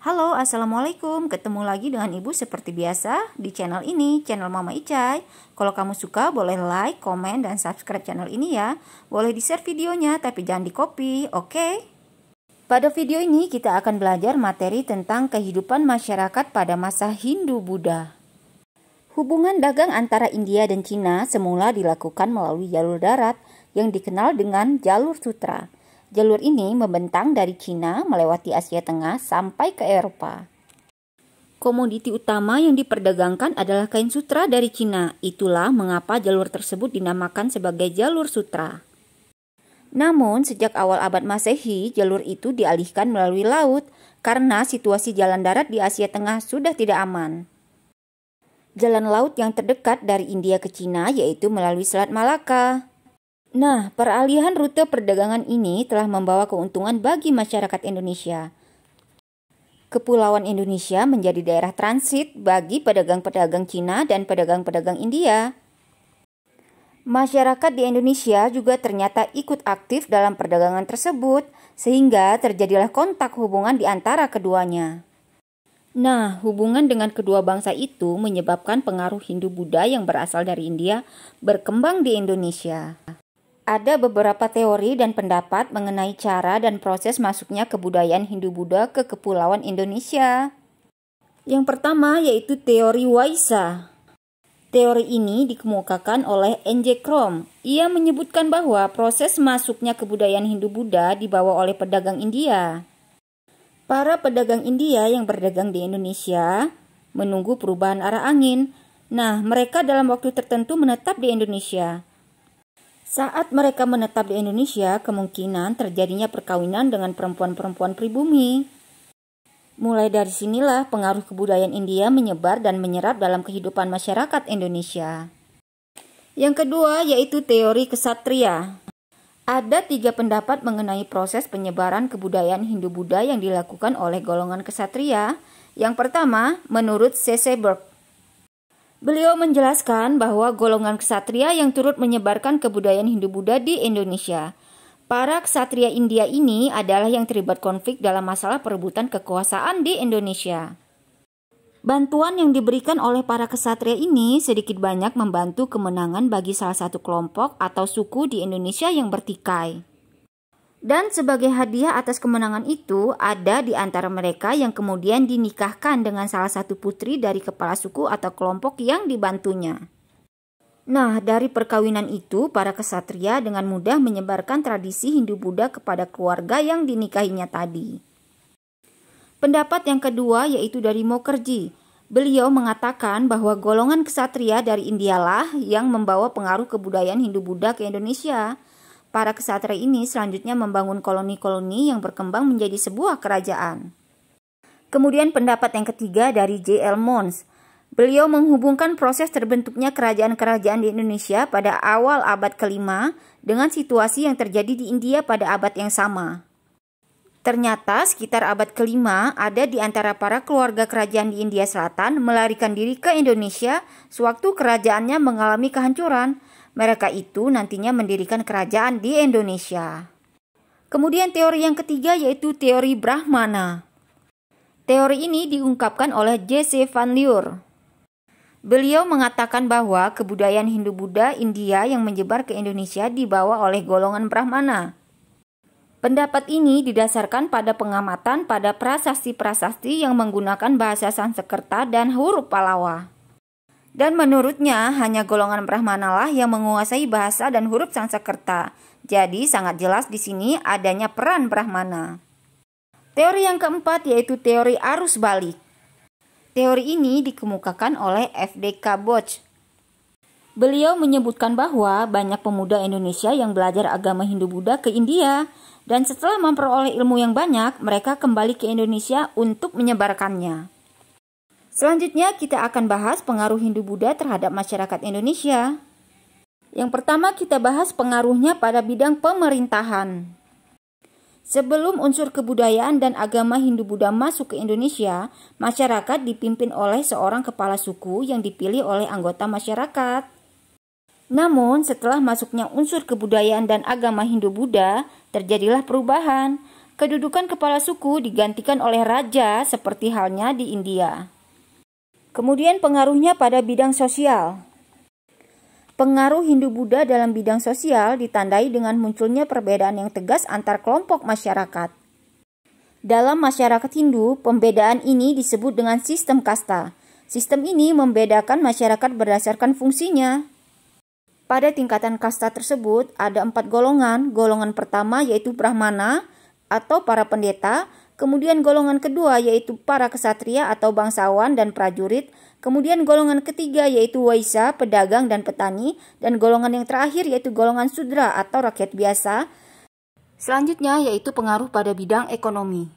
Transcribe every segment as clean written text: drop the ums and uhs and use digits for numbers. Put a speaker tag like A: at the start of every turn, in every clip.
A: Halo, Assalamualaikum. Ketemu lagi dengan Ibu seperti biasa di channel ini, channel Mama Icai. Kalau kamu suka, boleh like, komen, dan subscribe channel ini ya. Boleh di-share videonya, tapi jangan di-copy, oke? Pada video ini kita akan belajar materi tentang kehidupan masyarakat pada masa Hindu-Buddha. Hubungan dagang antara India dan Cina semula dilakukan melalui jalur darat yang dikenal dengan jalur sutra. Jalur ini membentang dari Cina melewati Asia Tengah sampai ke Eropa. Komoditi utama yang diperdagangkan adalah kain sutra dari Cina. Itulah mengapa jalur tersebut dinamakan sebagai jalur sutra. Namun, sejak awal abad Masehi, jalur itu dialihkan melalui laut karena situasi jalan darat di Asia Tengah sudah tidak aman. Jalan laut yang terdekat dari India ke Cina yaitu melalui Selat Malaka. Nah, peralihan rute perdagangan ini telah membawa keuntungan bagi masyarakat Indonesia. Kepulauan Indonesia menjadi daerah transit bagi pedagang-pedagang Cina dan pedagang-pedagang India. Masyarakat di Indonesia juga ternyata ikut aktif dalam perdagangan tersebut, sehingga terjadilah kontak hubungan di antara keduanya. Nah, hubungan dengan kedua bangsa itu menyebabkan pengaruh Hindu-Buddha yang berasal dari India berkembang di Indonesia. Ada beberapa teori dan pendapat mengenai cara dan proses masuknya kebudayaan Hindu-Buddha ke Kepulauan Indonesia. Yang pertama yaitu teori Waisa. Teori ini dikemukakan oleh N.J. Krom. Ia menyebutkan bahwa proses masuknya kebudayaan Hindu-Buddha dibawa oleh pedagang India. Para pedagang India yang berdagang di Indonesia menunggu perubahan arah angin. Nah, mereka dalam waktu tertentu menetap di Indonesia. Saat mereka menetap di Indonesia, kemungkinan terjadinya perkawinan dengan perempuan-perempuan pribumi. Mulai dari sinilah pengaruh kebudayaan India menyebar dan menyerap dalam kehidupan masyarakat Indonesia. Yang kedua yaitu teori kesatria. Ada 3 pendapat mengenai proses penyebaran kebudayaan Hindu-Buddha yang dilakukan oleh golongan kesatria. Yang pertama, menurut C.C. Burke. Beliau menjelaskan bahwa golongan ksatria yang turut menyebarkan kebudayaan Hindu-Buddha di Indonesia. Para ksatria India ini adalah yang terlibat konflik dalam masalah perebutan kekuasaan di Indonesia. Bantuan yang diberikan oleh para ksatria ini sedikit banyak membantu kemenangan bagi salah satu kelompok atau suku di Indonesia yang bertikai. Dan sebagai hadiah atas kemenangan itu, ada di antara mereka yang kemudian dinikahkan dengan salah satu putri dari kepala suku atau kelompok yang dibantunya. Nah, dari perkawinan itu, para ksatria dengan mudah menyebarkan tradisi Hindu-Buddha kepada keluarga yang dinikahinya tadi. Pendapat yang kedua yaitu dari Mukherjee. Beliau mengatakan bahwa golongan ksatria dari Indialah yang membawa pengaruh kebudayaan Hindu-Buddha ke Indonesia. Para ksatria ini selanjutnya membangun koloni-koloni yang berkembang menjadi sebuah kerajaan. Kemudian pendapat yang ketiga dari J.L. Mons. Beliau menghubungkan proses terbentuknya kerajaan-kerajaan di Indonesia pada awal abad ke-5 dengan situasi yang terjadi di India pada abad yang sama. Ternyata sekitar abad ke-5 ada di antara para keluarga kerajaan di India Selatan melarikan diri ke Indonesia sewaktu kerajaannya mengalami kehancuran. Mereka itu nantinya mendirikan kerajaan di Indonesia. Kemudian teori yang ketiga yaitu teori Brahmana. Teori ini diungkapkan oleh J.C. Van Lier. Beliau mengatakan bahwa kebudayaan Hindu-Buddha India yang menyebar ke Indonesia dibawa oleh golongan Brahmana. Pendapat ini didasarkan pada pengamatan pada prasasti-prasasti yang menggunakan bahasa Sanskerta dan huruf Pallava. Dan menurutnya hanya golongan Brahmana lah yang menguasai bahasa dan huruf Sanskerta. Jadi sangat jelas di sini adanya peran Brahmana. Teori yang keempat yaitu teori arus balik. Teori ini dikemukakan oleh F.D.K. Boch. Beliau menyebutkan bahwa banyak pemuda Indonesia yang belajar agama Hindu-Buddha ke India. Dan setelah memperoleh ilmu yang banyak, mereka kembali ke Indonesia untuk menyebarkannya. Selanjutnya kita akan bahas pengaruh Hindu-Buddha terhadap masyarakat Indonesia. Yang pertama kita bahas pengaruhnya pada bidang pemerintahan. Sebelum unsur kebudayaan dan agama Hindu-Buddha masuk ke Indonesia, masyarakat dipimpin oleh seorang kepala suku yang dipilih oleh anggota masyarakat. Namun setelah masuknya unsur kebudayaan dan agama Hindu-Buddha, terjadilah perubahan. Kedudukan kepala suku digantikan oleh raja seperti halnya di India. Kemudian pengaruhnya pada bidang sosial. Pengaruh Hindu-Buddha dalam bidang sosial ditandai dengan munculnya perbedaan yang tegas antar kelompok masyarakat. Dalam masyarakat Hindu, pembedaan ini disebut dengan sistem kasta. Sistem ini membedakan masyarakat berdasarkan fungsinya. Pada tingkatan kasta tersebut ada 4 golongan. Golongan pertama yaitu Brahmana atau para pendeta, kemudian golongan kedua yaitu para kesatria atau bangsawan dan prajurit, kemudian golongan ketiga yaitu Waisya, pedagang dan petani, dan golongan yang terakhir yaitu golongan Sudra atau rakyat biasa. Selanjutnya yaitu pengaruh pada bidang ekonomi.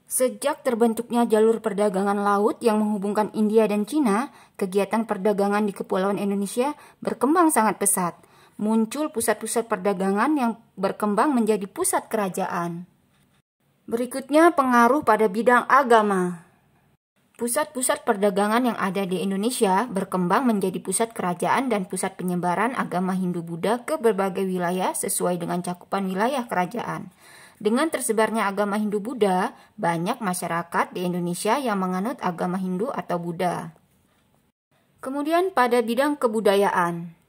A: Sejak terbentuknya jalur perdagangan laut yang menghubungkan India dan Cina, kegiatan perdagangan di Kepulauan Indonesia berkembang sangat pesat. Muncul pusat-pusat perdagangan yang berkembang menjadi pusat kerajaan. Berikutnya pengaruh pada bidang agama. Pusat-pusat perdagangan yang ada di Indonesia berkembang menjadi pusat kerajaan dan pusat penyebaran agama Hindu-Buddha ke berbagai wilayah sesuai dengan cakupan wilayah kerajaan. Dengan tersebarnya agama Hindu-Buddha, banyak masyarakat di Indonesia yang menganut agama Hindu atau Buddha. Kemudian pada bidang kebudayaan.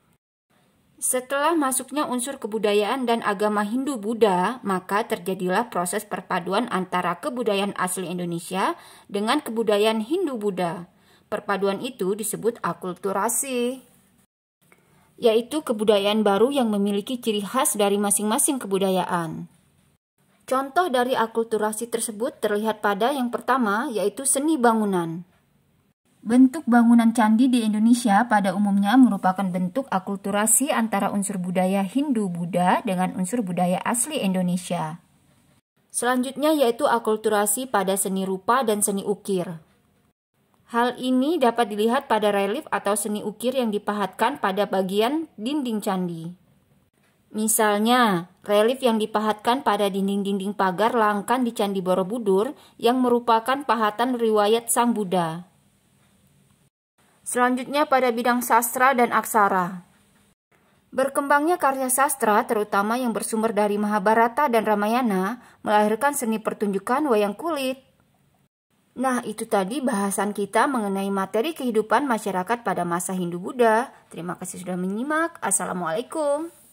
A: Setelah masuknya unsur kebudayaan dan agama Hindu-Buddha, maka terjadilah proses perpaduan antara kebudayaan asli Indonesia dengan kebudayaan Hindu-Buddha. Perpaduan itu disebut akulturasi, yaitu kebudayaan baru yang memiliki ciri khas dari masing-masing kebudayaan. Contoh dari akulturasi tersebut terlihat pada yang pertama, yaitu seni bangunan. Bentuk bangunan candi di Indonesia pada umumnya merupakan bentuk akulturasi antara unsur budaya Hindu-Buddha dengan unsur budaya asli Indonesia. Selanjutnya yaitu akulturasi pada seni rupa dan seni ukir. Hal ini dapat dilihat pada relief atau seni ukir yang dipahatkan pada bagian dinding candi. Misalnya, relief yang dipahatkan pada dinding-dinding pagar Langkan di Candi Borobudur yang merupakan pahatan riwayat Sang Buddha. Selanjutnya pada bidang sastra dan aksara. Berkembangnya karya sastra, terutama yang bersumber dari Mahabharata dan Ramayana, melahirkan seni pertunjukan wayang kulit. Nah, itu tadi bahasan kita mengenai materi kehidupan masyarakat pada masa Hindu-Buddha. Terima kasih sudah menyimak. Assalamualaikum.